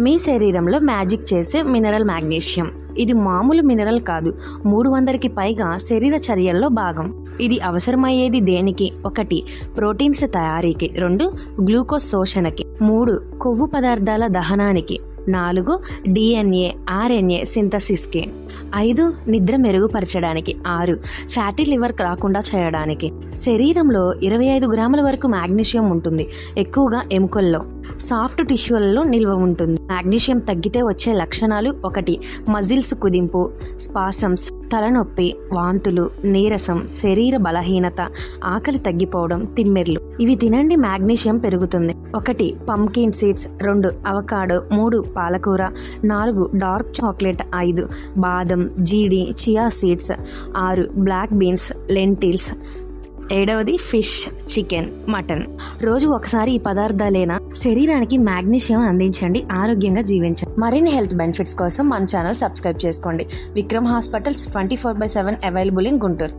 మీ శరీరంలో మ్యాజిక్ చేసే mineral magnesium. ఇది మామూలు మినరల్ కాదు, 300కి పైగా శరీర చర్యల్లో భాగం. ఇది అవసరమయ్యేది దేనికి? 1 ప్రోటీన్స్ తయారీకి, 2 గ్లూకోజ్ శోషణకి, 3 కొవ్వు పదార్థాల దహనానికి, 4 DNA RNA సింథసిస్కి, 5 నిద్ర మెరుగుపరచడానికి, 6 ఫ్యాటీ లివర్ రాకుండా చేయడానికి. శరీరంలో 25 గ్రాముల వరకు మాగ్నీషియం ఉంటుంది. ఎక్కువగా ఎముకల్లో, సాఫ్ట్ టిష్యూలలో నిల్వ ఉంటుంది. మాగ్నీషియం తగ్గితే వచ్చే లక్షణాలు: 1 మజిల్స్ కుదింపు, స్పాసమ్స్, తలనొప్పి, వాంతులు, నీరసం, శరీర బలహీనత, ఆకలి తగ్గిపోవడం, తిమ్మెర్లు. ఇవి తినండి, మాగ్నీషియం పెరుగుతుంది. 1 పంకిన్ సీడ్స్, 2 అవకాడో, 3 పాలకూర, 4 డార్క్ చాక్లెట్, 5 బాదం, జీడి, chia seeds, 6 black beans, lentils, 7 fish, chicken, mutton. రోజు ఒకసారి ఈ పదార్థాలైనా శరీరానికి మాగ్నీషియం అందించండి, ఆరోగ్యంగా జీవించండి. మరిన్ని హెల్త్ బెనిఫిట్స్ కోసం మన ఛానల్ సబ్స్క్రైబ్ చేసుకోండి. Vikram hospitals 24/7 available in Guntur.